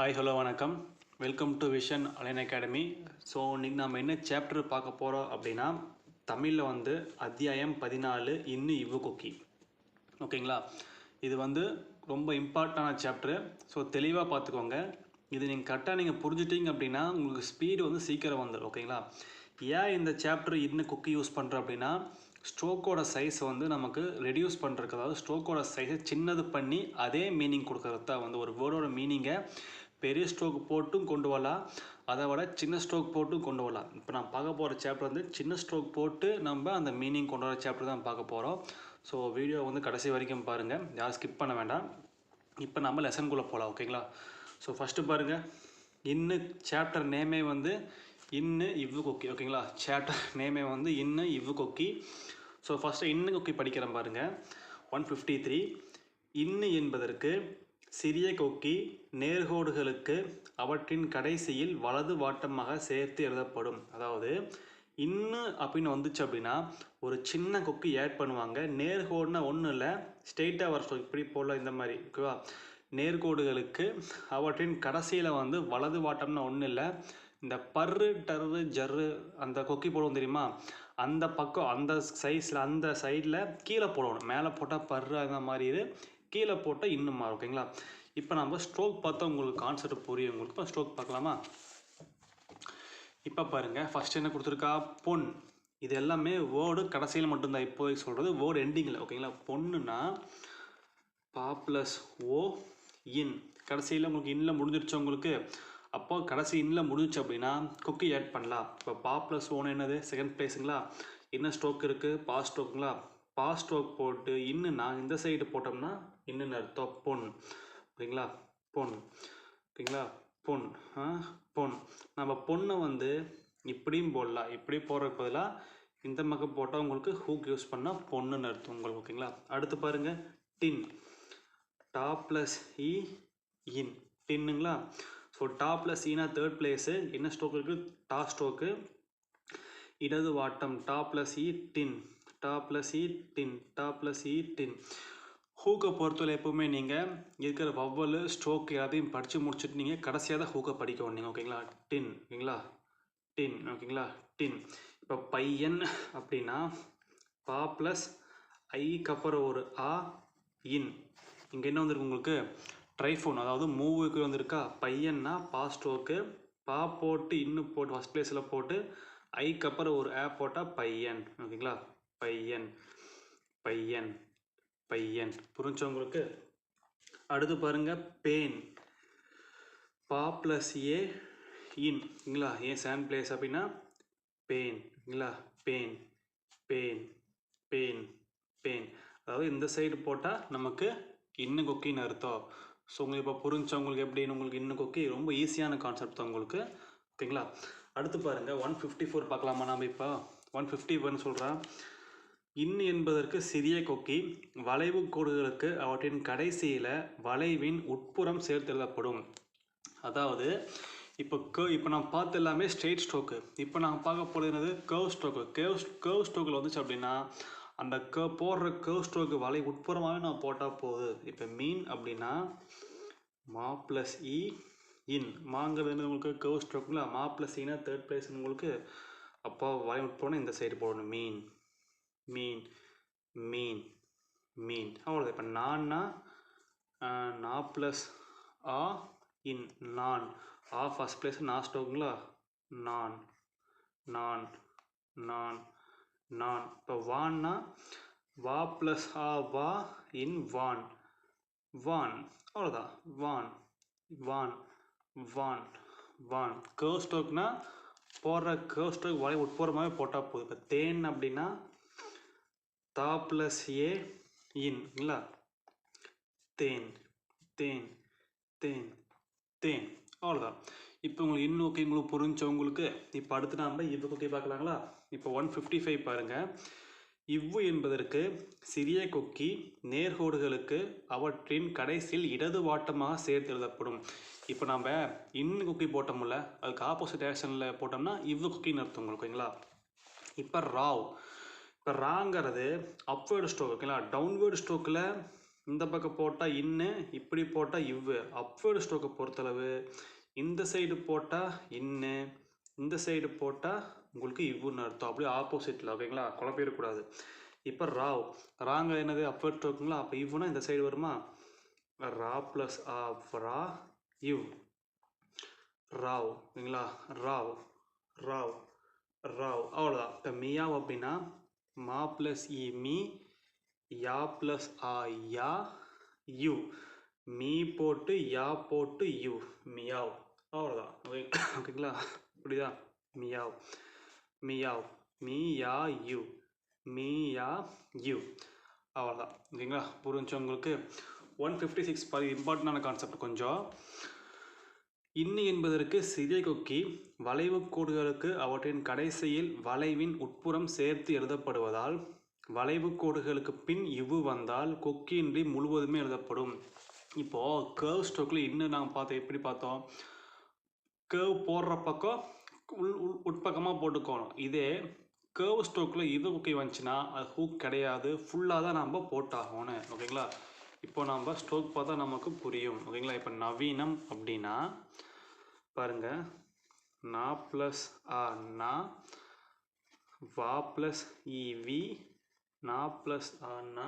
Hi hello வணக்கம். Welcome to vision align academy. So இன்றைக்கி நம்ம என்ன சாப்டர் பார்க்க போகிறோம் அப்படின்னா, தமிழில் வந்து அத்தியாயம் 14 இன்னு இவ்வு கொக்கி. ஓகேங்களா? இது வந்து ரொம்ப இம்பார்ட்டண்டான சாப்டரு. ஸோ தெளிவாக பார்த்துக்கோங்க. இது நீங்கள் கரெக்டாக புரிஞ்சுட்டீங்க அப்படின்னா உங்களுக்கு ஸ்பீடு வந்து சீக்கிரம் வந்துடும். ஓகேங்களா? ஏன் இந்த சாப்டர் இன்னு கொக்கி யூஸ் பண்ணுறோம் அப்படின்னா, ஸ்ட்ரோக்கோட சைஸ் வந்து நமக்கு ரெடியூஸ் பண்ணுறதுக்கு, அதாவது ஸ்ட்ரோக்கோட சைஸை சின்னது பண்ணி அதே மீனிங் கொடுக்கறது தான் வந்து ஒரு வேர்டோட மீனிங்கை பெரிய ஸ்ட்ரோக் போட்டும் கொண்டு வரலாம், அதை விட சின்ன ஸ்ட்ரோக் போட்டும் கொண்டு வரலாம். இப்போ நான் பார்க்க போகிற சாப்டர் வந்து சின்ன ஸ்ட்ரோக் போட்டு நம்ம அந்த மீனிங் கொண்டு வர சாப்டர் தான் பார்க்க போகிறோம். ஸோ வீடியோ வந்து கடைசி வரைக்கும் பாருங்கள், யாரும் ஸ்கிப் பண்ண வேண்டாம். இப்போ நம்ம லெசனுக்குள்ளே போகலாம். ஓகேங்களா? ஸோ ஃபஸ்ட்டு பாருங்கள், இன்னு சாப்டர் நேமே வந்து இன்னு இவ்வு கொக்கி. ஓகேங்களா? சாப்டர் நேமே வந்து இன்னு இவ்வு கொக்கி. ஸோ ஃபஸ்ட்டு இன்னு கொக்கி படிக்கிறேன் பாருங்கள். 153. இன்னு என்பதற்கு சிறிய கொக்கி நேர்கோடுகளுக்கு அவற்றின் கடைசியில் வலது வாட்டமாக சேர்த்து எழுதப்படும். அதாவது இன்னு அப்படின்னு வந்துச்சு அப்படின்னா ஒரு சின்ன கொக்கி ஆட் பண்ணுவாங்க. நேர்கோடுனா ஒன்றும் இல்லை, ஸ்ட்ரெயிட்டாக வர ஸ்ட்ரோக் இப்படி போல இந்த மாதிரி. ஓகேவா? நேர்கோடுகளுக்கு அவற்றின் கடைசியில் வந்து வலது வாட்டம்னா ஒன்றும் இல்லை, இந்த பர்ரு டர்ரு ஜர்ரு அந்த கொக்கி போடுவோம் தெரியுமா, அந்த பக்கம் அந்த சைஸில் அந்த சைடில் கீழே போடணும். மேலே போட்டால் பர்ரு அந்த மாதிரி, கீழே போட்டால் இன்னும் மாறும். ஓகேங்களா? இப்போ நம்ம ஸ்ட்ரோக் பார்த்தா உங்களுக்கு கான்செப்ட் புரியும். உங்களுக்கு இப்போ ஸ்ட்ரோக் பார்க்கலாமா? இப்போ பாருங்கள், ஃபஸ்ட் என்ன கொடுத்துருக்கா, பொன். இது எல்லாமே வேர்டு கடைசியில் மட்டும்தான் இப்போதைக்கு சொல்கிறது, வேர்டு எண்டிங்கில். ஓகேங்களா? பொண்ணுன்னா பா ப்ளஸ் ஓ இன், கடைசியில் உங்களுக்கு இன்னில் முடிஞ்சிருச்சு உங்களுக்கு. அப்போ கடைசி இன்னில் முடிஞ்சிச்சு அப்படின்னா கொக்கி ஆட் பண்ணலாம். இப்போ பா ப்ளஸ் ஓன்னு என்னது, செகண்ட் பிளேஸுங்களா. என்ன ஸ்ட்ரோக் இருக்குது, பா ஸ்ட்ரோக்குங்களா. பா ஸ்ட்ரோக் போட்டு இன்னுன்னா இந்த சைடு போட்டோம்னா இன்னுன்னு அர்த்தம் பொன். ஓகேங்களா? பொன். ஓகேங்களா? பொன். பொன். நம்ம பொண்ணை வந்து இப்படியும் போடலாம், இப்படி போடுறதுக்கு பதிலாக இந்த பக்கம் போட்டால் உங்களுக்கு ஹூக் யூஸ் பண்ணால் பொண்ணுன்னு அர்த்தம் உங்களுக்கு. ஓகேங்களா? அடுத்து பாருங்கள், டின். டா ப்ளஸ் இ இன், டின்னுங்களா. ஸோ டா ப்ளஸ் ஈனா தேர்ட் பிளேஸு, என்ன ஸ்ட்ரோக் இருக்குது, டா ஸ்ட்ரோக்கு, இடது வாட்டம், டா ப்ளஸ் இ டின், டா ப்ளஸ் இ டின், டா ப்ளஸ் இ டின். ஹூக்கை பொறுத்தவரை எப்போவுமே நீங்கள் இருக்கிற வவ்வல் ஸ்ட்ரோக் எல்லாத்தையும் படித்து முடிச்சுட்டு நீங்கள் கடைசியாக தான் ஹூக்கை படிக்க வந்தீங்க. ஓகேங்களா? டின். ஓகேங்களா? டின். ஓகேங்களா? டின். இப்போ பையன் அப்படின்னா பா ப்ளஸ் ஐக்கு அப்புறம் ஒரு ஆ இன். இங்கே என்ன வந்திருக்கு உங்களுக்கு, ட்ரைஃபோன், அதாவது மூவுக்கு வந்திருக்கா. பையன்னா பா ஸ்ட்ரோக்கு, பா போட்டு இன்னும் போட்டு ஃபஸ்ட் பிளேஸில் போட்டு ஐக்கு அப்புறம் ஒரு ஆ போட்டால் பையன். ஓகேங்களா? பையன். பையன். பையன். புரிஞ்சா உங்களுக்கு? அடுத்து பாருங்க, பேன். பா ப்ளஸ் ஏ இன். ஓகேங்களா? ஏன் செகண்ட் பிளேஸ் அப்படின்னா பேன். ஓகேங்களா? பேன். பேன். பேன். பேன். அதாவது இந்த சைடு போட்டால் நமக்கு இன்னும் கொக்கின்னு அர்த்தம். ஸோ உங்களுக்கு இப்போ புரிஞ்சா உங்களுக்கு எப்படின்னு, உங்களுக்கு இன்னும் கொக்கி ரொம்ப ஈஸியான கான்செப்ட் தான் உங்களுக்கு. ஓகேங்களா? அடுத்து பாருங்கள், 154 பார்க்கலாமா நாம் இப்போ. 151 சொல்கிறேன். இன் என்பதற்கு சிறிய கொக்கி வளைவு கோடுகளுக்கு அவற்றின் கடைசியில் வளைவின் உட்புறம் சேர்த்து எழுதப்படும். அதாவது இப்போ நான் பார்த்து எல்லாமே ஸ்ட்ரெயிட் ஸ்ட்ரோக்கு. இப்போ நான் பார்க்க போகிறது கர்வ் ஸ்ட்ரோக்கு. கர்வ் ஸ்ட்ரோக்கில் வந்துச்சு அப்படின்னா அந்த போடுற கர்வ் ஸ்ட்ரோக்கு வலை உட்புறமாகவே நான் போட்டால் போகுது. இப்போ மீன் அப்படின்னா மா ப்ளஸ் இ இன். மாங்கிறது உங்களுக்கு கர்வ் ஸ்ட்ரோக்குங்களா. மா ப்ளஸ் இனா தேர்ட் பிளேஸ் உங்களுக்கு. அப்போ வலை உட்புறம் இந்த சைடு போடணும். மீன். மீன். மீன். மீன். அவ்வளோதான். இப்போ நான்னா நா ப்ளஸ் ஆ இன், நான். ஆ ஃபஸ்ட் பிளேஸ் நான் ஸ்ட்ரோக்குங்களா. நான். நான். நான். நான். இப்போ வான்னா வா ப்ளஸ் ஆ வா இன் வான். வான். அவ்வளோதான். வான். வான். வான். வான். கர்வ் ஸ்ட்ரோக்னா போடுற கர்வ் ஸ்ட்ரோக் வலை உட்புறமாகவே போட்டால் போதும். இப்போ தேன் அப்படின்னா தா ப்ளஸ் ஏ இன். இல்லைங்களா? தேன். தேன். தேன். தேன். அவ்வளோதான். இப்போ உங்களுக்கு இன்னும் ஓகே, உங்களுக்கு புரிஞ்சவங்களுக்கு. இப்போ அடுத்து நாம் இவ்வு கொக்கி பார்க்கலாங்களா. இப்போ 155 பாருங்கள். இவ்வு என்பதற்கு சிறிய கொக்கி நேர்கோடுகளுக்கு அவற்றின் கடைசியில் இடது வாட்டமாக சேர்த்து எழுதப்படும். இப்போ நம்ம இன்னு கொக்கி போட்டோம்ல, அதுக்கு ஆப்போசிட் டேரக்ஷனில் போட்டோம்னா இவ்வு கொக்கின்னு அர்த்தம் உங்களுக்கு. ஓகேங்களா? இப்போ ராவ். இப்போ ராங்கிறது அப்வேர்டு ஸ்ட்ரோக். ஓகேங்களா? டவுன்வேர்டு ஸ்ட்ரோக்கில் இந்த பக்கம் போட்டால் இன்னு, இப்படி போட்டால் இவ்வு. அப்வேர்டு ஸ்ட்ரோக்கை பொறுத்தளவு இந்த சைடு போட்டால் இன்னு, இந்த சைடு போட்டால் உங்களுக்கு இவ்வுன்னு அர்த்தம். அப்படியே ஆப்போசிட்டில், ஓகேங்களா, குழப்பிடக்கூடாது. இப்போ ராவ், ராங்க என்னது அப்வேர்ட் ஸ்ட்ரோக்குங்களா, அப்போ இவ்வுனா இந்த சைடு வருமா, ரா ப்ளஸ் ரா இவ், ராவ், ஓகேங்களா, ராவ் ராவ் ராவ், அவ்வளோதான். இப்போ மியாவ் அப்படின்னா மா plus E me, yeah plus yeah you, me போட்டு யா போட்டு யூ, மியாவ், அவ்வளோதான். ஓகே, ஓகேங்களா, புரியுதா, meow meow, me yeah you, me yeah you, அவ்வளோதான். ஓகேங்களா, புரிஞ்சு உங்களுக்கு. 156 பாதி இம்பார்ட்டண்டான கான்செப்ட் கொஞ்சம். இன்னி என்பதற்கு சிறிய கொக்கி வளைவு கோடுகளுக்கு அவற்றின் கடைசியில் வளைவின் உட்புறம் சேர்த்து எழுதப்படுவதால் வளைவு கோடுகளுக்கு பின் இவ்வு வந்தால் கொக்கியின்றி முழுவதுமே எழுதப்படும். இப்போது கர்வ் ஸ்ட்ரோக்கில் இன்னும் நாங்கள் பார்த்தோம், எப்படி பார்த்தோம், கர்வ் போடுற பக்கம் உட்பக்கமாக போட்டுக்கணும். இதே கர்வ் ஸ்ட்ரோக்கில் இது கொக்கி வந்துச்சுன்னா அது ஹூக் கிடையாது, ஃபுல்லாக தான் நம்ம போட்டாகணும். ஓகேங்களா, இப்போ நம்ம ஸ்ட்ரோக் பார்த்தா நமக்கு புரியும். ஓகேங்களா, இப்போ நவீனம் அப்படின்னா பாருங்க, நா ப்ளஸ் நா, வா ப்ளஸ் இவி, நா ப்ளஸ் நா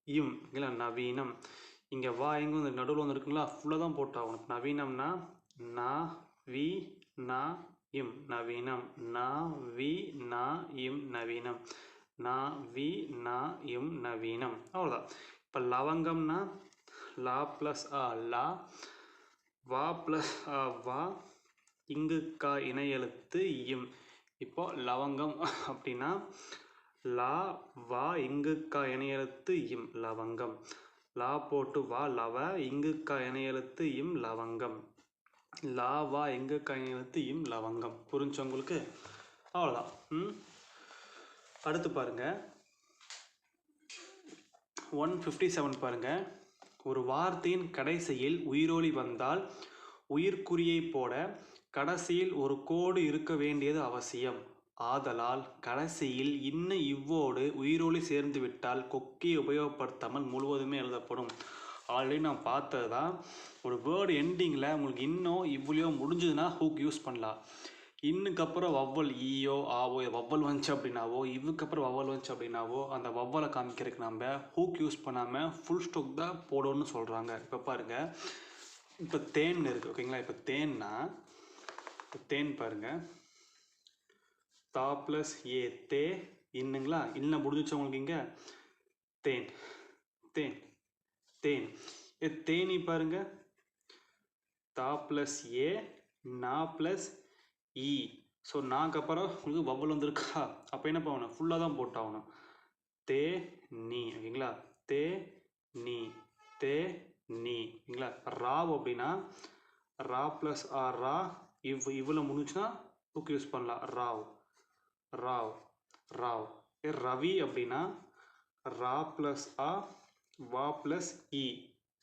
இம், ஓகேங்களா, நவீனம். இங்கே வா எங்கே வந்து நடுவில் வந்து இருக்குங்களா, ஃபுல்லாக தான் போட்டாகணும். நவீனம்னா நா வி நா இம் நவீனம், நா வி நா இம் நவீனம், நா வி நா இம் நவீனம், அவ்வளோதான். இப்போ லவங்கம்னா லா ப்ளஸ் லா, வா ப்ளஸ் வா, இங்கு கா இணை எழுத்து இம். இப்போ லவங்கம் அப்படின்னா லா வா இங்கு கா இணை எழுத்து இம், லவங்கம். லா போட்டு வா லவ, இங்கு கா இணை எழுத்து இம், லவங்கம். லா வா இங்கு கா இணை எழுத்து இம், லவங்கம். புரிஞ்சு உங்களுக்கு, அவ்வளோதான். அடுத்து பாருங்க 157 பாருங்க. ஒரு வார்த்தையின் கடைசியில் உயிரொலி வந்தால் உயிர்க்குறியை போட கடைசியில் ஒரு கோடு இருக்க வேண்டியது அவசியம். ஆதலால் கடைசியில் இன்ன இவ்வோடு உயிரொலி சேர்ந்து விட்டால் கொக்கியை உபயோகப்படுத்தாமல் முழுவதுமே எழுதப்படும். ஆல்ரெடி நான் பார்த்தது தான். ஒரு வேர்டு எண்டிங்கில் உங்களுக்கு இன்னும் இவ்வுலையோ முடிஞ்சதுன்னா ஹூக் யூஸ் பண்ணலாம். இன்னுக்கு அப்புறம் வவ்வல் ஈயோ ஆவோ வவ்வல் வந்துச்சு அப்படின்னாவோ, இவ்வுக்கு அப்புறம் வவ்வல் வந்துச்சு அப்படின்னாவோ அந்த வவ்வலை காமிக்கிறதுக்கு நம்ம ஹூக் யூஸ் பண்ணாமல் ஃபுல் ஸ்டோக் தான் போடணும்னு சொல்கிறாங்க. இப்போ பாருங்கள், இப்போ தேன் இருக்குது, ஓகேங்களா. இப்போ தேன்னா, தேன் பாருங்கள், தா ப்ளஸ் ஏ தே இன்னுங்களா, இன்னும் முடிஞ்சிச்சு உங்களுக்கு. இங்கே தேன் தேன் தேன், தேனி பாருங்க, தா ப்ளஸ் ஏ நா ப்ளஸ் இ. ஸோ நாக்கு அப்புறம் உங்களுக்கு வவ்வல் வந்துருக்கா, அப்போ என்ன பண்ணணும், ஃபுல்லாக தான் போட்டாகணும். தே நீ, ஓகேங்களா, தே நீ தே நீ, ஓகேங்களா. ராவ் அப்படின்னா ரா ப்ளஸ் ரா, இவ்வளோ முடிஞ்சுன்னா புக் யூஸ் பண்ணலாம், ராவ் ராவ் ராவ். ரவி அப்படின்னா ரா ப்ளஸ் வா ப்ளஸ் இ,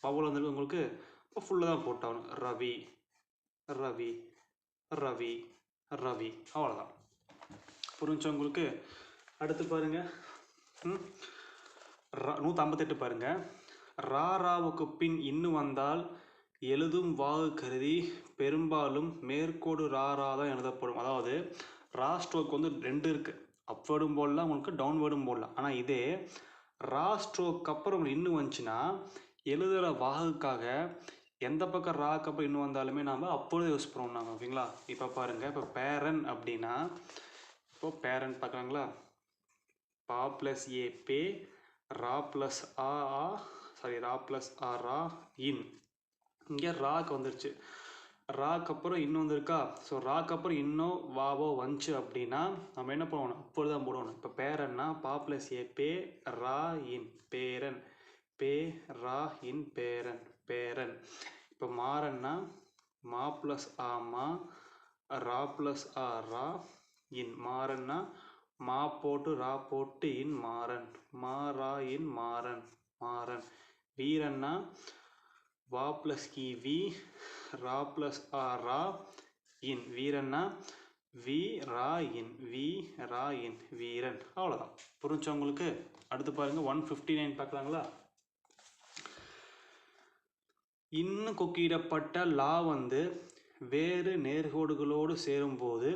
வவ்வல் வந்துருக்கு உங்களுக்கு, இப்போ ஃபுல்லாக தான் போட்டாகணும். ரவி ரவி ரவி ரவி, அவ்வளோதான். புரிஞ்சு உங்களுக்கு. அடுத்து பாருங்க 158 பாருங்க. ராவுக்கு பின் இன்னு வந்தால் எழுதும் வாகு கருதி பெரும்பாலும் மேற்கோடு ரா தான் எழுதப்படும். அதாவது ரா ஸ்ட்ரோக் வந்து 2 இருக்குது, அப்வேர்டும் போடலாம், உங்களுக்கு டவுன்வேர்டும் போடலாம். ஆனால் இதே ரா ஸ்ட்ரோக் அப்புறம் இன்னும் வந்துச்சுன்னா எழுதுகிற வாகுக்காக எந்த பக்கம் ராக்கு அப்புறம் இன்னும் வந்தாலுமே நாம் அப்பொழுது யூஸ் பண்ணுவோம் நாங்கள், ஓகேங்களா. இப்போ பாருங்கள், இப்போ பேரன் அப்படின்னா, இப்போ பேரன் பார்க்குறாங்களா, பா plus A pay, raw plus sorry raw plus ரா இன். இங்கே ராக்கு வந்துருச்சு, ராக்கு அப்புறம் இன்னும் வந்திருக்கா. ஸோ ராக்கு அப்புறம் இன்னும் வாவோ வந்துச்சு அப்படின்னா நம்ம என்ன பண்ணணும், அப்பொழுது தான் போடணும். இப்போ பேரன்னா பா ப்ளஸ் ஏ பே ரா இன் பேரன், பே ரா இன் பேரன் பேரன். இப்போ மாறன்னா மா ப்ளஸ் மா, ரா ப்ளஸ் ரா இன், மாறன்னா மா போட்டு ரா போட்டு இன் மாறன், மா ரா இன் மாறன் மாறன். வீரன்னா வா ப்ளஸ் இ வி, ரா ப்ளஸ் ரா இன், வீரன்னா வி ரா இன், வி ரா இன் வீரன். அவ்வளோதான். புரிஞ்சு உங்களுக்கு. அடுத்து பாருங்கள் 159 பார்க்கலாங்களா. இன்னும் கொக்கியிடப்பட்ட லா வந்து வேறு நேர்கோடுகளோடு சேரும்போது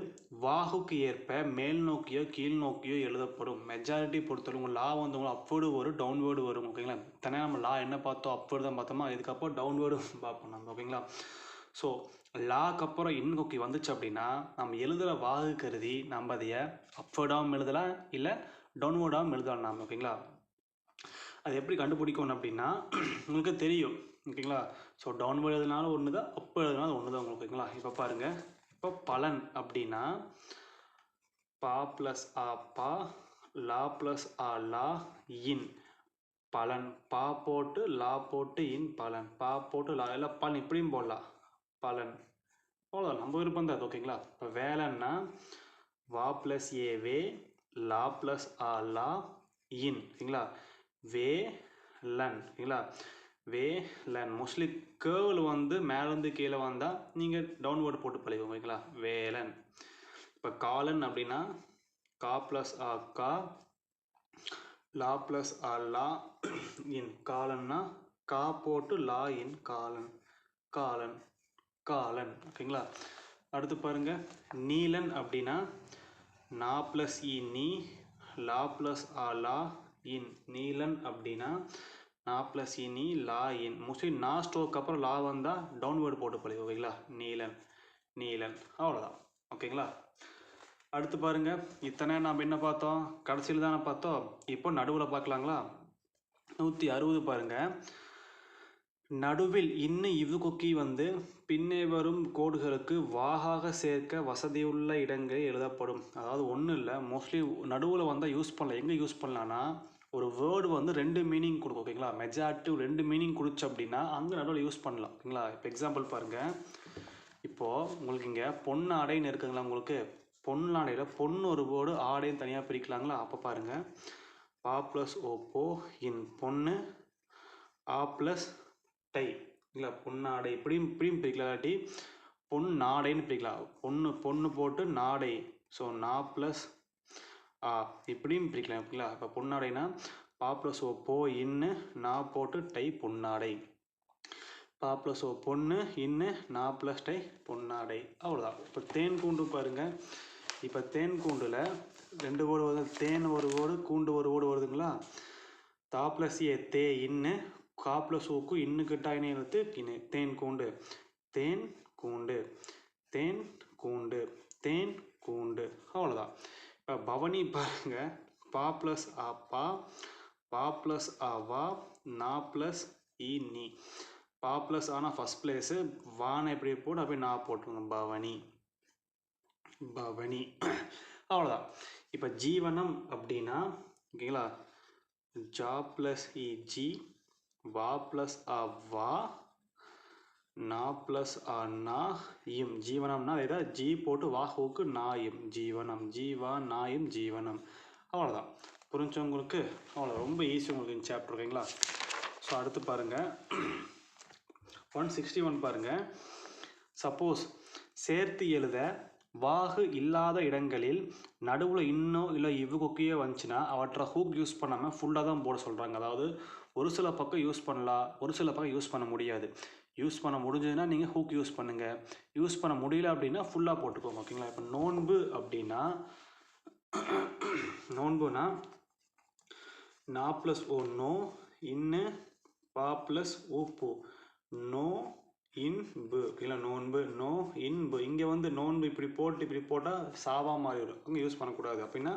வாகுக்கு ஏற்ப மேல் நோக்கியோ கீழ் நோக்கியோ எழுதப்படும். மெஜாரிட்டி பொறுத்தவரை உங்கள் லா வந்து உங்களுக்கு அப்வேர்டு வரும், டவுன்வேர்டு வரும். ஓகேங்களா? தனியாக நம்ம லா என்ன பார்த்தோம், அப்வேர்டு தான் பார்த்தோமா, இதுக்கப்புறம் டவுன்வேர்டு பார்ப்போம் நம்ம. ஓகேங்களா? ஸோ லாக்கு அப்புறம் இன் கொக்கி வந்துச்சு அப்படின்னா நம்ம எழுதுகிற வாகு கருதி நம்ம அதைய அப்வேர்டாகவும் எழுதலாம், இல்லை டவுன்வேர்டாகவும் எழுதலாம் நாம். ஓகேங்களா? அது எப்படி கண்டுபிடிக்கணும் அப்படின்னா உங்களுக்கு தெரியும். ஓகேங்களா? ஸோ டவுன்வேர்டு எழுதினாலும் ஒன்று தான், அப் எழுதினாலும் ஒன்று தான் உங்களுக்கு. ஓகேங்களா? இப்போ பாருங்கள், இப்போ பலன் அப்படின்னா பா ப்ளஸ் ஆ பா, லா ப்ளஸ் ஆ லா, இன் பலன். பா போட்டு லா போட்டு இன் பலன், பா போட்டு லா, எல்லாம் பலன் இப்படியும் போடலாம், பலன். அவ்வளோதான், நம்ம விருப்பம் தான் அது. ஓகேங்களா? இப்போ வேலைன்னா வா ப்ளஸ் ஏவே, லா ப்ளஸ் ஆ லா, இன். ஓகேங்களா? வே லன். ஓகேங்களா? வே லன். மோஸ்ட்லி கேர்வில் வந்து மேலேருந்து கீழே வந்தால் நீங்கள் டவுன்வேர்டு போட்டு பழகுவோம். ஓகேங்களா? வேலன். இப்போ காலன் அப்படின்னா கா ப்ளஸ் ஆ கா, லா ப்ளஸ் ஆ லா, இன். காலன்னா கா போட்டு லா இன் காலன், காலன், காலன். ஓகேங்களா? அடுத்து பாருங்க, நீலன் அப்படின்னா நா ப்ளஸ் இ நீ, லா ப்ளஸ் ஆ லா, இன். நீலன் அப்படின்னா நா ப்ளஸ் இ நீ, லா இன். மோஸ்ட்லி நா ஸ்டோக்கு அப்புறம் லா வந்தால் டவுன்வேர்டு போட்டு பழகும். ஓகேங்களா? நீலன், நீலன். அவ்வளோதான். ஓகேங்களா? அடுத்து பாருங்க, இத்தனை நாம் என்ன பார்த்தோம், கடைசியில் தானே பார்த்தோம். இப்போ நடுவில் பார்க்கலாங்களா? 160 பாருங்க. நடுவில் இன்னும் இவ்வு கொக்கி வந்து பின்னே வரும் கோடுகளுக்கு வாகாக சேர்க்க வசதியுள்ள இடங்களில் எழுதப்படும். அதாவது ஒன்றும் இல்லை, மோஸ்ட்லி நடுவில் வந்தால் யூஸ் பண்ணலாம். எங்கே யூஸ் பண்ணலான்னா, ஒரு வேர்டு வந்து 2 மீனிங் கொடுக்கும். ஓகேங்களா? மெஜாரிட்டிவ் 2 மீனிங் கொடுச்சு அப்படின்னா அங்கே நடுவில் யூஸ் பண்ணலாம். ஓகேங்களா? இப்போ எக்ஸாம்பிள் பாருங்கள். இப்போது உங்களுக்கு இங்கே பொண்ணு ஆடைன்னு இருக்குங்களா? உங்களுக்கு பொண்ணு ஆடையில் பொண்ணு ஒரு வேர்டு, ஆடைன்னு தனியாக பிரிக்கலாங்களா? அப்போ பாருங்கள், பா ப்ளஸ் ஓப்போ இன் பொண்ணு, ஆ ப்ளஸ் டை. இல்லை பொன்னாடை இப்படியும் பிரிக்கலாம். இல்லாட்டி பொன்னாடைன்னு பிரிக்கலாம். பொண்ணு போட்டு நாடை, ஸோ நா ப்ளஸ் ஆ இப்படியும் பிரிக்கலாம். ஓகேங்களா? இப்போ பொன்னாடைனா பா ப்ளஸ் ஓ போ இன்னு, நா போட்டு டை பொன்னாடை. பா ப்ளஸ் ஓ பொண்ணு இன்னு, நா ப்ளஸ் டை பொன்னாடை. அவ்வளோதான். இப்போ தேன் கூண்டு பாருங்கள். இப்போ தேன் கூண்டில் 2 வேர்டு வருது. தேன் ஒரு வேர்டு, கூண்டு ஒரு வேர்டு வருதுங்களா? தா ப்ளஸ் ஏ தே இன்னு, கா ப்ளஸ் ஓக்கு இன்னு கிட்டாயினே எழுத்து கிணு. தேன் கூண்டு, தேன் கூண்டு, தேன் கூண்டு, தேன் கூண்டு. அவ்வளோதான். இப்போ பவனி பாருங்க, பா ப்ளஸ் ஆ பா, பா ப்ளஸ் ஆ வா, நா ப்ளஸ் இ நீ. பா ப்ளஸ் ஆனால் ஃபஸ்ட் பிளேஸு, வானை எப்படி போட்டு அப்படியே நான் போட்டுருங்க, பவனி, பவனி. அவ்வளோதான். இப்போ ஜீவனம் அப்படின்னா ஓகேங்களா, ஜா ப்ளஸ் இ ஜி, வா ப்ளஸ் ஆ வா, நா ப்ளஸ் ஆ நா, இம். ஜீவனம்னா இதை ஜி போட்டு வாஹுக்கு நாயும், ஜீவனம், ஜீவா நாயும் ஜீவனம். அவ்வளோதான். புரிஞ்சவங்களுக்கு அவ்வளோ, ரொம்ப ஈஸி உங்களுக்கு இந்த சாப்டர். ஓகேங்களா? ஸோ அடுத்து பாருங்கள், 161 பாருங்கள். சப்போஸ் சேர்த்து எழுத வாகு இல்லாத இடங்களில் நடுவில் இன்னும் இல்லை இவ்வு கொக்கியோ வந்துச்சுன்னா அவற்றை ஹூக் யூஸ் பண்ணாமல் ஃபுல்லாக தான் போட சொல்கிறாங்க. அதாவது ஒரு சில பக்கம் யூஸ் பண்ணலாம், ஒரு சில பக்கம் யூஸ் பண்ண முடியாது. யூஸ் பண்ண முடிஞ்சதுன்னா நீங்கள் ஹூக் யூஸ் பண்ணுங்கள், யூஸ் பண்ண முடியல அப்படின்னா ஃபுல்லாக போட்டுக்கோங்க. ஓகேங்களா? இப்போ நோன்பு அப்படின்னா நோன்புனா நா ப்ளஸ் ஓ நோ இன்னு, பா ப்ளஸ் ஊப்பு நோ இன்பு. ஓகேங்களா? நோன்பு, நோ இன்பு. இங்கே வந்து நோன்பு இப்படி போட்டு இப்படி போட்டால் சாவா மாதிரி வரும், அங்கே யூஸ் பண்ணக்கூடாது. அப்படின்னா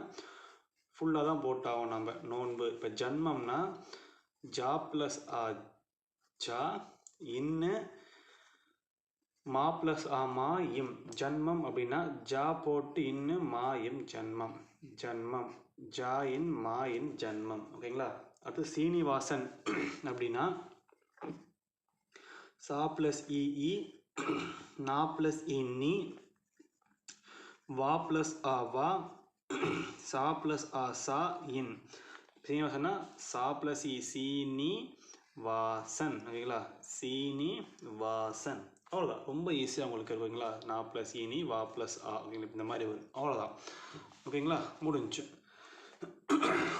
ஃபுல்லாக தான் போட்டாகும் நம்ம. நோன்பு. இப்போ ஜன்மம்னா ஜா ப்ளஸ் ஆ ஜா இன்னு, மா ப்ளஸ் ஆ மா இம். ஜன்மம் அப்படின்னா ஜா போட்டு இன்னு மா இம் ஜன்மம், ஜன்மம். ஜா இன் மா இன் ஜன்மம். ஓகேங்களா? அடுத்து சீனிவாசன் அப்படின்னா சா ப்ளஸ் இ, நா ப்ளஸ் இன்னி, வா ப்ளஸ் ஆ வா, சா ப்ளஸ் ஆ சா, இன். சீனிவாசன்னா சா ப்ளஸ் இ சீனி வாசன். ஓகேங்களா? சீனி வாசன். அவ்வளோதான். ரொம்ப ஈஸியாக உங்களுக்கு இருக்குங்களா? நா ப்ளஸ் இனி, வா ப்ளஸ் ஆ. ஓகேங்களா? இந்த மாதிரி வரும். அவ்வளோதான். ஓகேங்களா? முடிஞ்சு.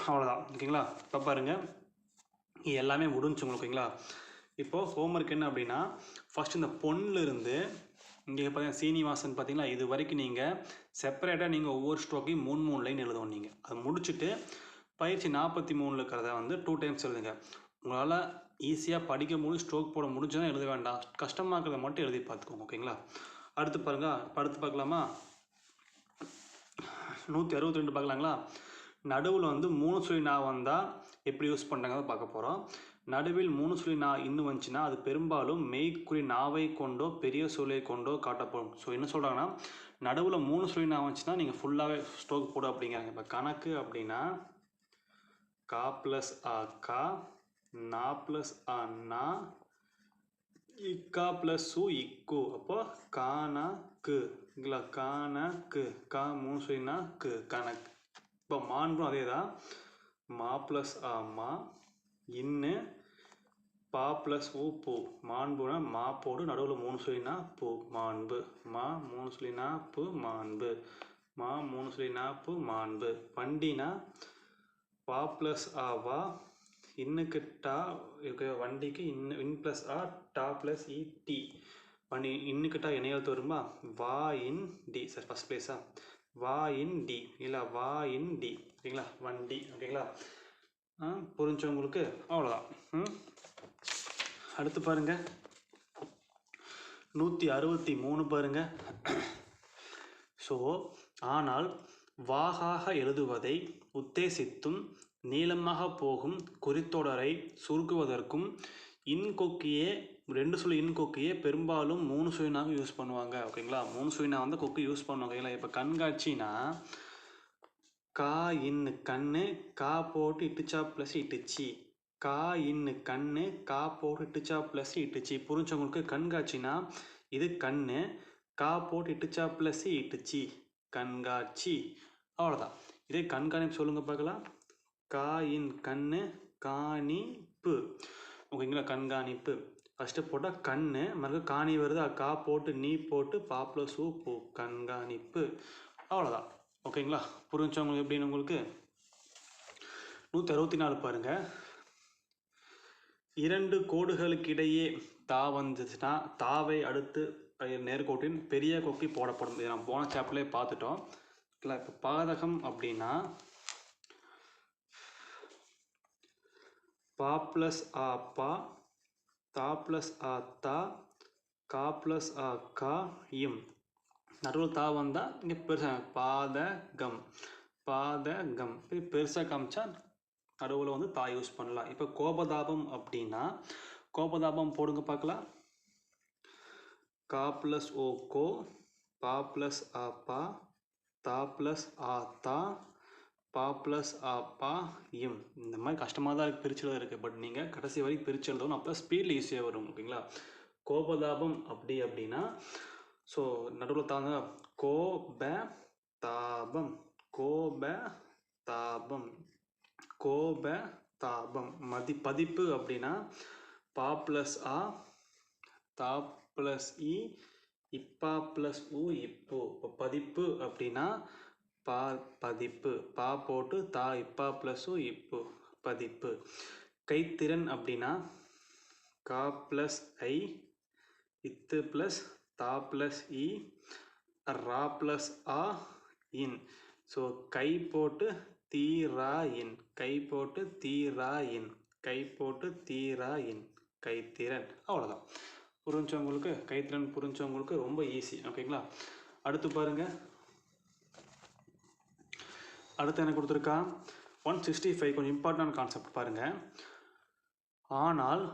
அவ்வளோதான். ஓகேங்களா? இப்போ பாருங்கள், இது எல்லாமே முடிஞ்சு உங்களுக்கு. ஓகேங்களா? இப்போது ஹோம்ஒர்க் என்ன அப்படின்னா ஃபஸ்ட் இந்த பொண்ணிலிருந்து இங்கே பார்த்தீங்கன்னா சீனிவாசன் பார்த்தீங்களா, இது வரைக்கும் நீங்கள் செப்பரேட்டாக நீங்கள் ஒவ்வொரு ஸ்ட்ரோக்கையும் 3 லைன் எழுதணும். நீங்கள் அதை முடிச்சுட்டு பயிற்சி 43 இருக்கிறத வந்து 2 டைம்ஸ் எழுதுங்க. உங்களால் ஈஸியாக படிக்க முடியும், ஸ்ட்ரோக் போட முடிஞ்சுன்னா எழுத வேண்டாம், கஷ்டமாக இருக்கிறத மட்டும் எழுதி பார்த்துக்கோங்க. ஓகேங்களா? அடுத்து பாருங்கள், அடுத்து பார்க்கலாமா? 162 பார்க்கலாங்களா? நடுவில் வந்து 3 சுழி நா வந்தால் எப்படி யூஸ் பண்ணுறாங்க பார்க்க போகிறோம். நடுவில் 3 சுழி நா இன்னும் வந்துச்சுன்னா அது பெரும்பாலும் மெய்க்குறி நாவை கொண்டோ பெரிய சொல்லை கொண்டோ காட்டப்படும். ஸோ என்ன சொல்கிறாங்கன்னா, நடுவில் 3 சுழி நா வந்துச்சுன்னா நீங்கள் ஃபுல்லாகவே ஸ்ட்ரோக் போட அப்படிங்கிறாங்க. இப்போ கணக்கு அப்படின்னா கா ப்ளஸ் ஆ கா, நா ப்ளஸ் ஆ நா, இக்கா ப்ளஸ் சு இக்கு. அப்போ கானா கு இல்லைங்களா, காணக்கு, கா 3 சுழினா கு கணக்கு. இப்போ மாண்பும் அதே தான், மா ப்ளஸ் ஆ மா, இன்னு பா ப்ளஸ் ஊ பூ. மாண்புனா மா போடு, நடுவில் 3 சுழினா பூ, மாண்பு. மா 3 சுழினா பூ, மாண்பு. மா 3 சுழினா பூ, மாண்பு. வண்டினா பா ப்ளஸ் ஆ வா, இன்னுக்கு டா, வண்டிக்கு இன் ப்ளஸ் ஆ, டா ப்ளஸ் இ டி. வண்டி இன்னுக்கு டா என்ன எழுத்து வருமா, வா இன் டி. சார் ஃபஸ்ட் பிளேஸா, வா இன் டி இல்லை வா இன் டி. ஓகேங்களா, வண்டி. ஓகேங்களா, புரிஞ்சவங்களுக்கு அவ்வளோதான். அடுத்து பாருங்கள் 163 பாருங்கள். ஸோ ஆனால் வாகாக எழுதுவதை உத்தேசித்தும் நீளமாக போகும் குறித்தொடரை சுருக்குவதற்கும் இன்கொக்கியே 2 சுழி இன்கொக்கியே பெரும்பாலும் 3 சுழினாக யூஸ் பண்ணுவாங்க. ஓகேங்களா, 3 சுழினா வந்து கொக்கு யூஸ் பண்ணுவாங்க. ஓகேங்களா, இப்போ கண்காட்சினா கா இன்னு கண்ணு, கா போட்டு இட்டுச்சா ப்ளஸ் இட்டுச்சி. கா இன்னு கண்ணு, கா போட்டு இட்டுச்சா ப்ளஸ் இட்டுச்சி. புரிஞ்சவங்களுக்கு கண்காட்சினா இது கண்ணு, கா போட்டு இட்டுச்சா ப்ளஸ் இட்டுச்சி, கண்காட்சி. அவ்வளோதான். இதே கண்காணிப்பு சொல்லுங்கள் பார்க்கலாம். கா இன் கண்ணு, காணிப்பு. ஓகேங்களா, கண்காணிப்பு. ஃபஸ்ட்டு போட்டால் கண்ணு, மறுக்க காணி வருது, கா போட்டு நீ போட்டு பா ப்ளஸ் ஊ பூ, கண்காணிப்பு. அவ்வளோதான். ஓகேங்களா, புரிஞ்சவங்களுக்கு எப்படின்னு உங்களுக்கு 164 பாருங்கள். 2 கோடுகளுக்கிடையே தா வந்துச்சுன்னா தாவை அடுத்து நேர்கோட்டின் பெரிய கொக்கி போடப்படும். இதை நம்ம போன சாப்டர்லேயே பார்த்துட்டோம். இல்லை, இப்போ பாதகம் அப்படின்னா பா ப்ளஸ் ஆ பா, தா ப்ளஸ் ஆ தா, கா ப்ளஸ் ஆ கா, இம். நடுவில் தா வந்தால் இங்கே பெருசாக பாதகம், பாதகம். பெருசாக காமிச்சா நடுவில் வந்து தா யூஸ் பண்ணலாம். இப்போ கோபதாபம் அப்படின்னா கோபதாபம் போடுங்க பார்க்கலாம். கா ப்ளஸ் ஓ கோ, பா ப்ளஸ் ஆ பா, தா ப்ளஸ் ஆ தா, பா ப்ளஸ் ஆ பா, இம். இந்த மாதிரி கஷ்டமாக தான் இருக்குது, பிரிச்செழுத இருக்குது. பட் நீங்கள் கடைசி வரைக்கும் பிரிச்சு எழுதணும், அப்போ ஸ்பீடில் ஈஸியாக வரும். ஓகேங்களா, கோபதாபம் அப்படி அப்படின்னா ஸோ நடுவில் தாங்க கோப தாபம், கோப தாபம், கோப தாபம். பதிப்பு அப்படின்னா பா ப்ளஸ் ஆ, தா ப்ளஸ் இ, இப்பா ப்ளஸ் ஊ இப்பு. இப்போ பதிப்பு அப்படின்னா பா பதிப்பு, பா போட்டு தா இப்பா ப்ளஸ் ஊ இப்பு, பதிப்பு. கைத்திறன் அப்படின்னா கா ப்ளஸ் ஐ, இத்து ப்ளஸ் தா ப்ளஸ் இ, ரா ப்ளஸ் ஆ, இன். ஸோ கை போட்டு தீரா இன், கை போட்டு தீரா இன், கை போட்டு தீரா இன், கைத்திறன். அவ்வளோதான். புரிஞ்சவங்களுக்கு கைத்திறன் புரிஞ்சவங்களுக்கு ரொம்ப ஈஸி. ஓகேங்களா, அடுத்து பாருங்கள். அடுத்து என்ன கொடுத்துருக்கா, 165. கொஞ்சம் இம்பார்ட்டன்ட் கான்செப்ட் பாருங்கள். ஆனால்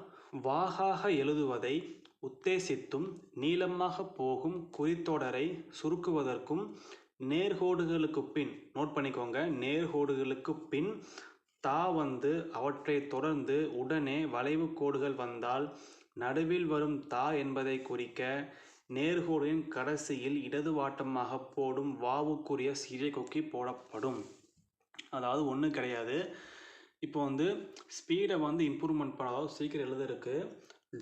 வாகாக எழுதுவதை உத்தேசித்தும் நீளமாக போகும் குறித்தொடரை சுருக்குவதற்கும் நேர்கோடுகளுக்கு பின், நோட் பண்ணிக்கோங்க, நேர்கோடுகளுக்கு பின் தா வந்து அவற்றை தொடர்ந்து உடனே வளைவு கோடுகள் வந்தால் நடுவில் வரும் தா என்பதை குறிக்க நேர்கோடின் கடைசியில் இடது வாட்டமாக போடும் வாவுக்குரிய சிறிய கொக்கி போடப்படும். அதாவது ஒன்றும் கிடையாது. இப்போ வந்து ஸ்பீடை வந்து இம்ப்ரூவ்மெண்ட் பண்ண, அதாவது சீக்கிரம் எழுதுறதுக்கு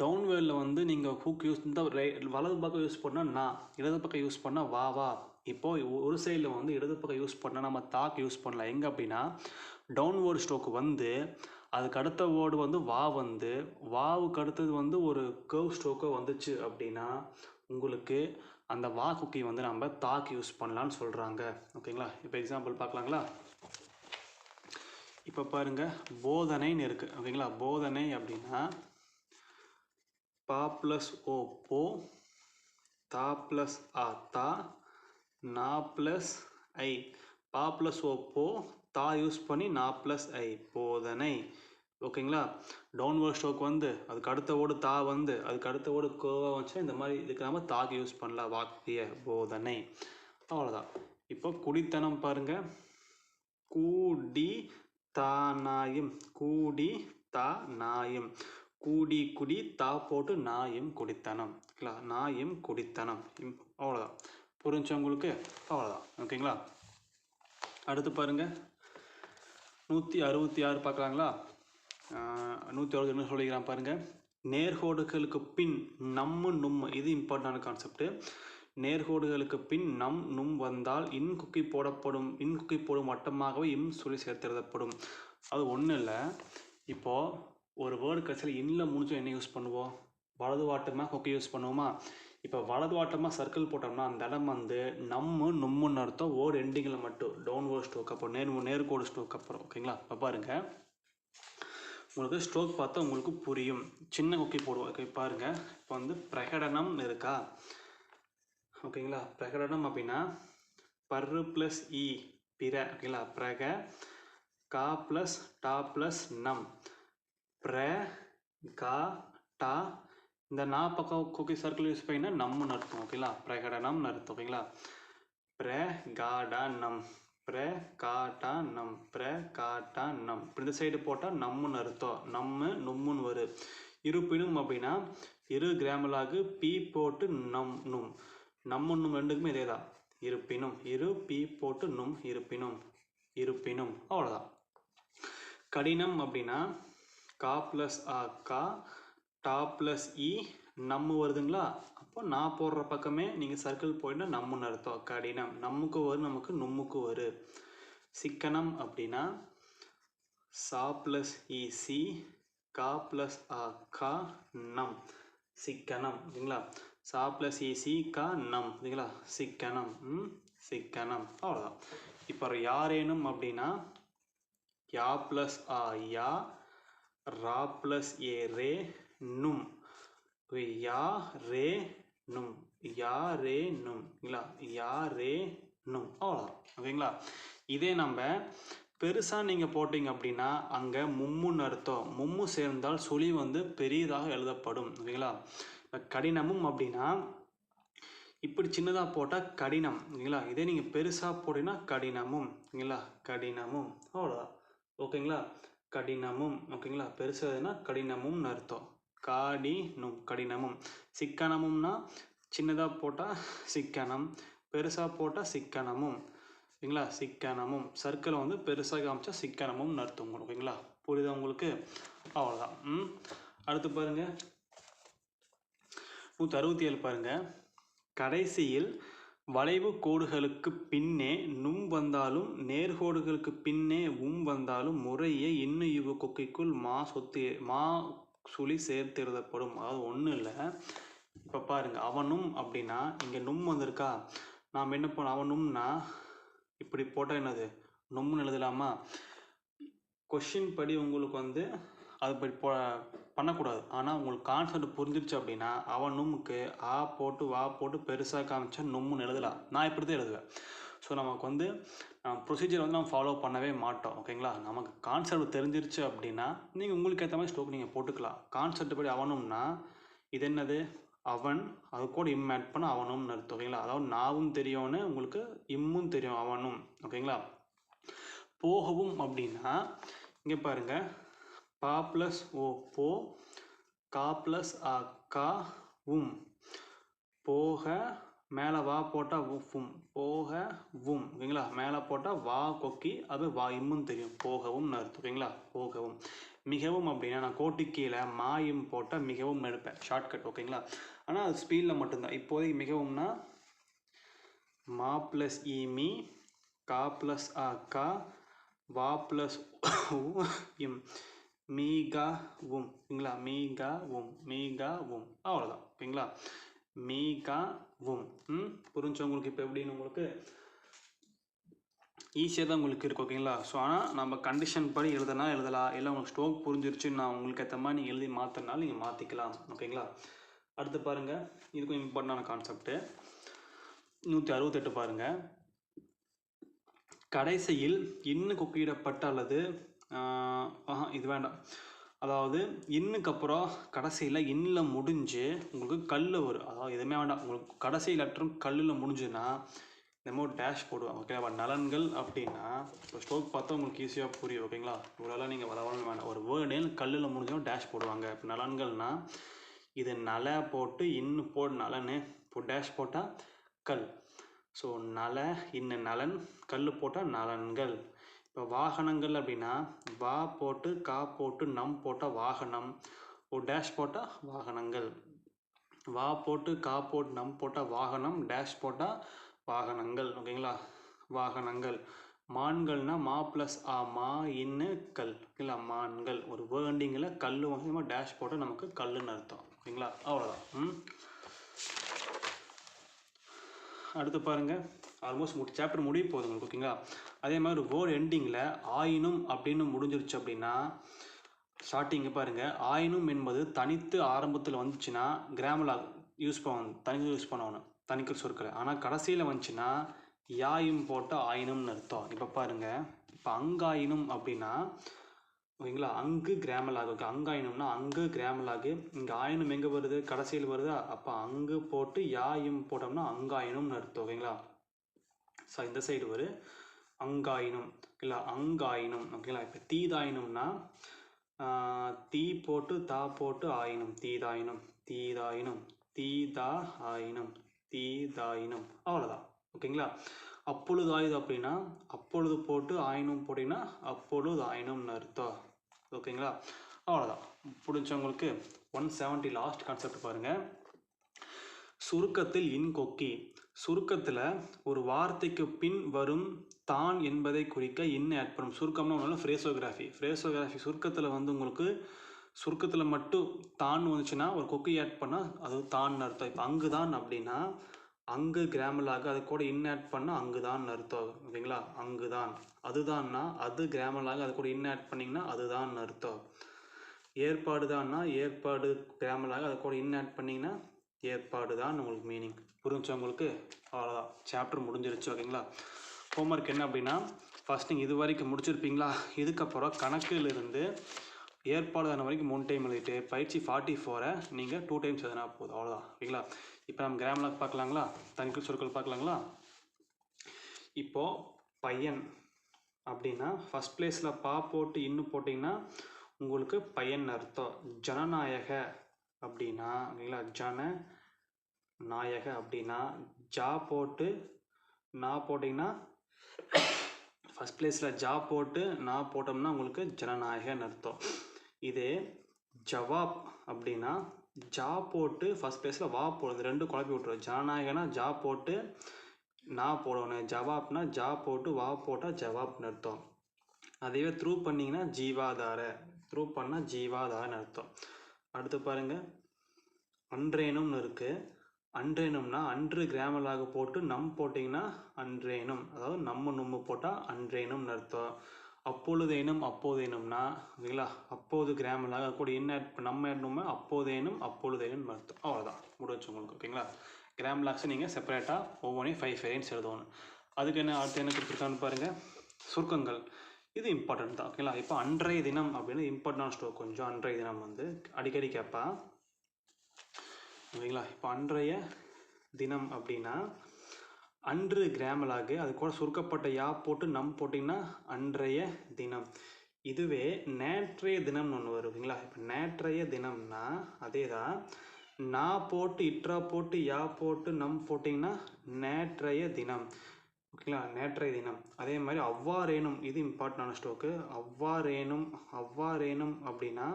டவுன்வேர்டில் வந்து நீங்கள் ஹூக் யூஸ் வலது பக்கம் யூஸ் பண்ணால் நான், இடது பக்கம் யூஸ் பண்ணால் வா வா. இப்போது ஒரு சைடில் வந்து இடது பக்கம் யூஸ் பண்ணால் நம்ம தாக்கு யூஸ் பண்ணலாம். எங்கே அப்படின்னா டவுன்வேர்டு ஸ்ட்ரோக்கு வந்து அதுக்கு அடுத்த வேர்டு வந்து வா வந்து வாவுக்கு அடுத்தது வந்து ஒரு கர்வ் ஸ்ட்ரோக்கோ வந்துச்சு அப்படின்னா உங்களுக்கு அந்த வா குக்கி வந்து நம்ம தாக்கு யூஸ் பண்ணலான்னு சொல்கிறாங்க. ஓகேங்களா? இப்போ எக்ஸாம்பிள் பார்க்கலாங்களா? இப்போ பாருங்கள், போதனைன்னு இருக்குது. ஓகேங்களா? போதனை அப்படின்னா பா ப்ளஸ் ஓ போ, தா ப்ளஸ் ஆ தா, நா ப்ளஸ் ஐ. பா ப்ளஸ் ஓ போ, தா யூஸ் பண்ணி நா ப்ளஸ் ஐ, போதனை. ஓகேங்களா? டவுன்வர்ட் ஸ்ட்ரோக் வந்து அதுக்கு அடுத்த வேர்டு தா வந்து அதுக்கு அடுத்த வேர்டு கோவா வந்துச்சுன்னா இந்த மாதிரி இதுக்கு நம்ம தாக்கு யூஸ் பண்ணலாம். வாக்கிய போதனை. அவ்வளோதான். இப்போ குடித்தனம் பாருங்க. கூடி தா நாயும், கூடி தா நாயும், கூடி குடி தா போட்டு நாயும் குடித்தனம். ஓகேங்களா? நாயும் குடித்தனம். அவ்வளோதான். புரிஞ்சு உங்களுக்கு? அவ்வளோதான். ஓகேங்களா? அடுத்து பாருங்க, 166 பார்க்கலாங்களா? 160 என்ன சொல்லிக்கிறான் பாருங்க. நேர்கோடுகளுக்கு பின் நம்மு நும், இது இம்பார்ட்டன்டான கான்செப்ட். நேர்கோடுகளுக்கு பின் நம் நும் வந்தால் இன் குக்கி போடப்படும். இன் குக்கி போடும் வட்டமாகவே இம் சொல்லி சேர்த்தெழுதப்படும். அது ஒன்றும் இல்லை. இப்போது ஒரு வேர்டு கடைசியில் இன்னில் முடிஞ்சு என்ன யூஸ் பண்ணுவோம்? வலது வாட்டமாக குக்கி யூஸ் பண்ணுவோமா? இப்போ வலது வாட்டமாக சர்க்கிள் போட்டோம்னா அந்த இடம் வந்து நம்ம நும்முன்னு அர்த்தம். வேர்டு எண்டிங்கில் மட்டும் டவுன்வர்ட் ஸ்ட்ரோக் அப்புறம் நேர்கோடு ஸ்ட்ரோக் அப்புறம். ஓகேங்களா? இப்போ பாருங்கள், உங்களுக்கு ஸ்ட்ரோக் பார்த்தா உங்களுக்கு புரியும். சின்ன குக்கி போடுவோம். ஓகே பாருங்கள், இப்போ வந்து பிரகடனம்னு இருக்கா? ஓகேங்களா? பிரகடனம் அப்படின்னா பர்ரு ப்ளஸ் இ பிற. ஓகேங்களா? பிரக கா ப்ளஸ் டா ப்ளஸ் நம், பிர கா டா. இந்த நா பக்கம் குக்கி சர்க்கிள் யூஸ் பண்ணினா நம்மன்னு அர்த்தம். ஓகேங்களா? பிரகடனம்னு அர்த்தம். ஓகேங்களா? பிர காடா நம், பிர காட்டா நம், பிர காட்டா நம். இப்போ இந்த சைடு போட்டால் நம்மன்னு அர்த்தம். நம்ம நும்முன்னு வரும். இருப்பினும் அப்படின்னா இரு கிராமலாகு பி போட்டு நம் நும், நம்முன்னும் ரெண்டுக்குமே இதே தான். இருப்பினும், இரு பி போட்டு நும், இருப்பினும், இருப்பினும். அவ்வளோதான். கடினம் அப்படின்னா கா ப்ளஸ் ஆ கா, டா ப்ளஸ் இ நம்ம வருதுங்களா? அப்போ நான் போடுற பக்கமே நீங்கள் சர்க்கிள் போயிட்டா நம்மன்னு அர்த்தம். கடினம். நமக்கு வரும், நமக்கு நும்முக்கு வரும். சிக்கனம் அப்படின்னா சா ப்ளஸ் இ சி, கா ப்ளஸ் ஆ கா, நம், சிக்கனம். ஓகேங்களா? சா ப்ளஸ் இ சி கா நம். ஓகேங்களா? சிக்கனம். சிக்கனம். அவ்வளோதான். இப்போ யாரேனும் அப்படின்னா யா plus ah yeah, raw plus A ரே, நும். யா ரே நும், யா ரே நும். ஓகேங்களா? யா ரே நும். அவ்வளோதான். ஓகேங்களா? இதே நம்ம பெருசாக நீங்கள் போட்டிங்க அப்படின்னா அங்கே மும்முன்னு அர்த்தம். மும்மு சேர்ந்தால் சுழி வந்து பெரியதாக எழுதப்படும். ஓகேங்களா? இப்போ கடினமும் அப்படின்னா இப்படி சின்னதாக போட்டால் கடினம். ஓகேங்களா? இதே நீங்கள் பெருசாக போட்டிங்கன்னா கடினமும். ஓகேங்களா? கடினமும். அவ்வளோதான். ஓகேங்களா? கடினமும். ஓகேங்களா? பெருசாதுன்னா கடினமும்னு அர்த்தம். காடி நும், கடினமும். சிக்கனமும்னா சின்னதாக போட்டால் சிக்கனம், பெருசாக போட்டால் சிக்கனமும். ஓகேங்களா? சிக்கனமும். சர்க்கிளை வந்து பெருசாக காமிச்சா சிக்கனமும்னு அர்த்தம். ஓகேங்களா? புரியுதா உங்களுக்கு? அவ்வளோதான். அடுத்து பாருங்க, 167 பாருங்க. கடைசியில் வளைவு கோடுகளுக்கு பின்னே நும் வந்தாலும் நேர்கோடுகளுக்கு பின்னே வந்தாலும் முறையே இன்னு இவு கொக்கிக்குள் மா சுழி சேர்த்து எழுதப்படும். அதாவது ஒன்றும் இல்லை. இப்போ பாருங்கள், அவனும் அப்படின்னா இங்கே நும் வந்திருக்கா? நாம் என்ன பண்ணோம்? அவனும்னா இப்படி போட்டால் என்னது? நும்னு எழுதலாமா? கொஷின் படி உங்களுக்கு வந்து அது படி பண்ணக்கூடாது. ஆனால் உங்களுக்கு கான்செப்ட் புரிஞ்சிருச்சு அப்படின்னா அவனும்க்கு ஆ போட்டு வா போட்டு பெருசாக காமிச்சா நும்முன்னு எழுதலாம். நான் இப்படி தான் எழுதுவேன். ஸோ நமக்கு வந்து ப்ரொசீஜர் வந்து நம்ம ஃபாலோ பண்ணவே மாட்டோம். ஓகேங்களா? நமக்கு கான்செப்ட் தெரிஞ்சிருச்சு அப்படின்னா நீங்கள் உங்களுக்கு ஏற்ற மாதிரி ஸ்ட்ரோக் நீங்கள் போட்டுக்கலாம். கான்செப்ட் படி அவனும்னா இது என்னது? அவன், அது கூட இம் ஆட் பண்ண அவனும்னு அர்த்தம். ஓகேங்களா? அதாவது நாவும் தெரியும்னு உங்களுக்கு இம்மும் தெரியும், அவனும். ஓகேங்களா? போகவும் அப்படின்னா இங்கே பாருங்கள், பா ப்ளஸ் ஓ போ, கா ப்ளஸ் ஆ கா உம், போக மேலே வா போட்டால் உஃபும், போக வும். ஓகேங்களா? மேலே போட்டால் வா கொக்கி, அது வா இம்முன்னு தெரியும், போகவும்னு அர்த்தம். ஓகேங்களா? போகவும். மிகவும் அப்படின்னா நான் கோட்டு கீழே மாயும் போட்டால் மிகவும் எடுப்பேன், ஷார்ட்கட். ஓகேங்களா? ஆனால் அது ஸ்பீடில் மட்டும்தான். இப்போதைக்கு மிகவும்னா மா ப்ளஸ் இ மீ, கா ப்ளஸ் ஆ கா, வா ப்ளஸ் இம், மிகவும் ஓகேங்களா, மிகவும் அவ்வளோதான் ஓகேங்களா, மிகவும். புரிஞ்சு உங்களுக்கு இப்போ எப்படின்னு உங்களுக்கு ஈஸியாக தான் உங்களுக்கு இருக்கும் ஓகேங்களா. ஸோ ஆனால் நம்ம கண்டிஷன் படி எழுதனா எழுதலாம், இல்லை உங்களுக்கு ஸ்ட்ரோக் புரிஞ்சிருச்சு நான் உங்களுக்கு ஏற்ற மாதிரி நீங்கள் எழுதி மாற்றினாலும் நீங்கள் மாற்றிக்கலாம் ஓகேங்களா. அடுத்து பாருங்கள், இதுக்கும் இம்பார்ட்டண்டான கான்செப்ட்டு 168 பாருங்கள். கடைசியில் இன்னு கொக்கியிடப்பட்ட அல்லது இது வேண்டாம், அதாவது இன்னுக்கு அப்புறம் கடைசியில் இன்னில் முடிஞ்சு உங்களுக்கு கல் வரும், அதாவது எதுவுமே வேண்டாம், உங்களுக்கு கடைசி லெட்டரும் கல்லில் முடிஞ்சுன்னா இந்த மாதிரி டேஷ் போடுவாங்க ஓகேவா. நலன்கள் அப்படின்னா இப்போ ஸ்ட்ரோக் பார்த்தா உங்களுக்கு ஈஸியாக புரியும் ஓகேங்களா. இவ்வளோலாம் நீங்கள் வரவணும் வேண்டாம், ஒரு வேர்டு கல்லில் முடிஞ்சோம் டேஷ் போடுவாங்க. இப்போ நலன்கள்னா இது நல போட்டு இன்னு போடு நலனு, இப்போ டேஷ் போட்டால் கல். ஸோ நல இன்னு நலன், கல் போட்டால் நலன்கள். இப்போ வாகனங்கள் அப்படின்னா வா போட்டு கா போட்டு நம் போட்டால் வாகனம், ஒரு டேஷ் போட்டால் வாகனங்கள். வா போட்டு கா போட்டு நம் போட்டால் வாகனம், டேஷ் போட்டால் வாகனங்கள் ஓகேங்களா, வாகனங்கள். மான்கள்னா மா ப்ளஸ் ஆ, மா இன்னு கல் ஓகேங்களா, மான்கள். ஒரு வேர்டிங்கில் கல் வந்து டேஷ் போட்டால் நமக்கு கல்லுன்னு அர்த்தம் ஓகேங்களா, அவ்வளோதான். அடுத்து பாருங்கள், ஆல்மோஸ்ட் சாப்டர் முடிய போகுது உங்களுக்கு ஓகேங்களா. அதே மாதிரி ஒரு வேர்டு எண்டிங்கில் ஆயினும் அப்படின்னு முடிஞ்சிருச்சு அப்படின்னா ஸ்டார்டிங்கு பாருங்கள், ஆயினும் என்பது தனித்து ஆரம்பத்தில் வந்துச்சுன்னா கிராமர் யூஸ் பண்ணணும், தனித்து யூஸ் பண்ணணும் தனிக்கல் சொற்களை. ஆனால் கடைசியில் வந்துச்சுன்னா யாயும் போட்ட ஆயினும்னு அர்த்தம். இப்போ பாருங்கள், இப்போ அங்காயினும் அப்படின்னா ஓகேங்களா, அங்கு கிராமலாகு ஓகே, அங்காயினும்னா அங்கு கிராமலாகு. இங்கே ஆயினும் எங்கே வருது, கடைசியில் வருதா, அப்போ அங்கு போட்டு யாயும் போட்டோம்னா அங்காயினும்னு அர்த்தம் ஓகேங்களா. ஸோ இந்த சைடு வரும் அங்காயினும் இல்லை அங்காயினும் ஓகேங்களா. இப்போ தீதாயினும்னா தீ போட்டு தா போட்டு ஆயினும், தீதாயினும், தீதாயினும், தீதா ஆயினும், தீதாயினும் அவ்வளோதான் ஓகேங்களா. அப்பொழுது ஆயுது அப்படின்னா அப்பொழுது போட்டு ஆயினும் போட்டிங்கன்னா அப்பொழுது ஆயினும்னு அர்த்தம் ஓகேங்களா, அவ்வளோதான். புரிஞ்சவங்களுக்கு 170 லாஸ்ட் கான்செப்ட் பாருங்கள். சுருக்கத்தில் இன் கொக்கி, சுருக்கத்தில் ஒரு வார்த்தைக்கு பின் வரும் தான் என்பதை குறிக்க இன் ஆட் பண்ணும். சுருக்கம்னா ஒன்றும் ஃப்ரேசோகிராஃபி சுருக்கத்தில் வந்து உங்களுக்கு சுருக்கத்தில் மட்டும் தான் வந்துச்சுன்னா ஒரு கொக்கி ஆட் பண்ணால் அது தான் அர்த்தம். இப்போ அங்கு தான் அப்படின்னா அங்கு கிராமலாக அது கூட இன் ஆட் பண்ணால் அங்கு தான் அர்த்தம் ஓகேங்களா, அங்கு தான். அதுதான்னா அது கிராமலாக அது கூட இன் ஆட் பண்ணிங்கன்னா அதுதான் அர்த்தம். ஏற்பாடு தான்னா ஏற்பாடு கிராமலாக அது கூட இன் ஆட் பண்ணிங்கன்னா ஏற்பாடு தான் உங்களுக்கு மீனிங். புரிஞ்சு உங்களுக்கு, அவ்வளோதான், சாப்டர் முடிஞ்சிருச்சு ஓகேங்களா. ஹோம்ஒர்க் என்ன அப்படின்னா ஃபஸ்ட் நீங்கள் இது வரைக்கும் முடிச்சிருப்பீங்களா, இதுக்கப்புறம் கணக்கிலிருந்து ஏற்பாடு தான வரைக்கும் 3 டைம் எழுதிட்டு பயிற்சி 44 நீங்கள் 2 டைம்ஸ் எதுனா போதும், அவ்வளோதான் ஓகேங்களா. இப்போ நம்ம கிராமலாக பார்க்கலாங்களா, தனிக்கல் சொற்கள் பார்க்கலாங்களா. இப்போது பையன் அப்படின்னா ஃபஸ்ட் பிளேஸில் பா போட்டு இன்னும் போட்டிங்கன்னா உங்களுக்கு பையன் அர்த்தம். ஜனநாயக அப்படின்னா ஓகேங்களா, ஜனநாயக அப்படின்னா ஜா போட்டு நான் போட்டிங்கன்னா ஃபஸ்ட் பிளேஸில் ஜா போட்டு நான் போட்டோம்னா உங்களுக்கு ஜனநாயகன்னு அர்த்தம். இதே ஜவாப் அப்படின்னா ஜா போட்டு ஃபஸ்ட் பிளேஸில் வா போடுறது, ரெண்டும் குழப்பி விட்டுரும். ஜனநாயகனா ஜா போட்டு நான் போடணும், ஜவாப்னா ஜா போட்டு வா போட்டால் ஜவாப்னு அர்த்தம். அதையே த்ரூ பண்ணிங்கன்னா ஜீவாதார, த்ரூ பண்ணால் ஜீவாதாரன்னு அர்த்தம். அடுத்து பாருங்கள், அன்றேனும்னு இருக்குது. அன்றேனும்னா அன்று கிராமலாக போட்டு நம் போட்டிங்கன்னா அன்றேனும், அதாவது நம்ம நும்மு போட்டால் அன்றேனும்னு அர்த்தம். அப்பொழுதேனும் அப்போதேனும்னா ஓகேங்களா, அப்போது கிராமலாக கூட என்ன நம்ம என்னுமே அப்போதேனும் அப்பொழுதேனும் அர்த்தம். அவ்வளோதான், முடிச்சு உங்களுக்கு ஓகேங்களா. கிராமலாக்ஸை நீங்கள் செப்பரேட்டாக ஒவ்வொன்றையும் 5 வேரியன்ட்ஸ் எழுதணும். அதுக்கு என்ன அடுத்து என்ன கொடுத்துருக்கான்னு பாருங்கள், சுருக்கங்கள். இது இம்பார்ட்டன்ட் தான் ஓகேங்களா. இப்போ அன்றைய தினம் அப்படின்னு இம்பார்ட்டன்டான ஸ்டோக் கொஞ்சம். அன்றைய தினம் வந்து அடிக்கடி கேட்பேன் ஓகேங்களா. இப்போ அன்றைய தினம் அப்படின்னா அன்று கிராமலாகு அது கூட சுருக்கப்பட்ட யா போட்டு நம் போட்டிங்கன்னா அன்றைய தினம். இதுவே நேற்றைய தினம்னு ஒன்று வரும் ஓகேங்களா. இப்போ நேற்றைய தினம்னா அதே தான், நான் போட்டு இட்ரா போட்டு யா போட்டு நம் போட்டிங்கன்னா நேற்றைய தினம் ஓகேங்களா, நேற்றைய தினம். அதே மாதிரி அவ்வாறேனும், இது இம்பார்ட்டன்டான ஸ்டோக்கு. அவ்வாறேனும் அப்படின்னா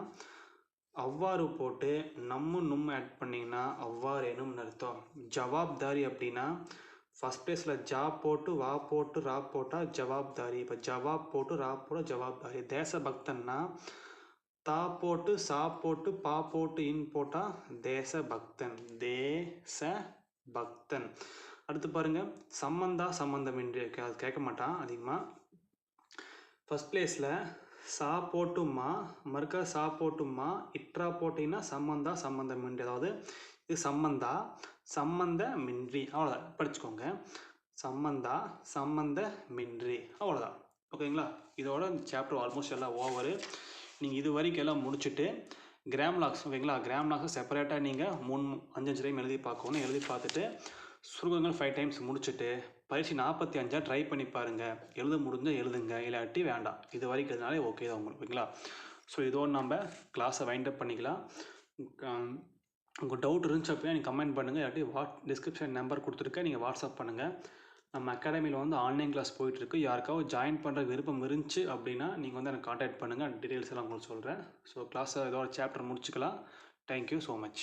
அவ்வாறு போட்டு நம்ம நும் ஆட் பண்ணிங்கன்னா அவ்வாறேனும்னு அர்த்தம். ஜவாப்தாரி அப்படின்னா ஃபஸ்ட் பிளேஸில் ஜா போட்டு வா போட்டு ரா போட்டால் ஜவாப்தாரி. இப்போ ஜவாப் போட்டு ரா போட்டால் ஜவாப்தாரி. தேசபக்தன்னா தா போட்டு சா போட்டு பா போட்டு இன் போட்டால் தேசபக்தன். தேசபக்தன். அடுத்து பாருங்க, சம்பந்தா சம்பந்தமின்றி. அது கேட்க மாட்டான் அதிகமாக. ஃபர்ஸ்ட் பிளேஸில் சா போட்டுமா மறுக்கா சா போட்டுமா இட்ரா போட்டிங்கன்னா சம்பந்தா சம்பந்தமின்றி. அதாவது இது சம்பந்தா சம்பந்தமின்றி. அவ்வளோதான், படிச்சுக்கோங்க. சம்பந்தா சம்பந்தமின்றி. அவ்வளோதான். ஓகேங்களா? இதோட இந்த சாப்டர் ஆல்மோஸ்ட் எல்லாம் ஓவரு. நீங்கள் இது வரைக்கும் எல்லாம் முடிச்சுட்டு கிராம்லாக்ஸ், ஓகேங்களா, கிராம்லாக்ஸ் செப்பரேட்டாக நீங்கள் 5 டைம் எழுதி பார்க்கணும். எழுதி பார்த்துட்டு சுருக்கங்கள் 5 டைம்ஸ் முடிச்சுட்டு பயிற்சி 45 ட்ரை பண்ணி பாருங்கள். எழுத முடிஞ்சால் எழுதுங்க, இல்லாட்டி வேண்டாம். இது வரைக்கும் எதுனாலே ஓகே தான் உங்களுக்கு, ஓகேங்களா? ஸோ இதோடு நம்ம கிளாஸை வைண்ட் அப் பண்ணிக்கலாம். உங்கள் டவுட் இருந்துச்சு அப்படின்னா நீங்கள் கமெண்ட் பண்ணுங்கள், இல்லாட்டி டிஸ்கிரிப்ஷன் நம்பர் கொடுத்துருக்கேன், நீங்கள் வாட்ஸ்அப் பண்ணுங்கள். நம்ம அகாடமியில் வந்து ஆன்லைன் கிளாஸ் போயிட்டுருக்கு. யாருக்காவது ஜாயின் பண்ணுற விருப்பம் இருந்துச்சு அப்படின்னா நீங்கள் வந்து எனக்கு கான்டாக்ட் பண்ணுங்கள். டீட்டெயில்ஸ் எல்லாம் உங்களுக்கு சொல்கிறேன். ஸோ கிளாஸை இதோட சாப்டர் முடிச்சுக்கலாம். Thank you so much.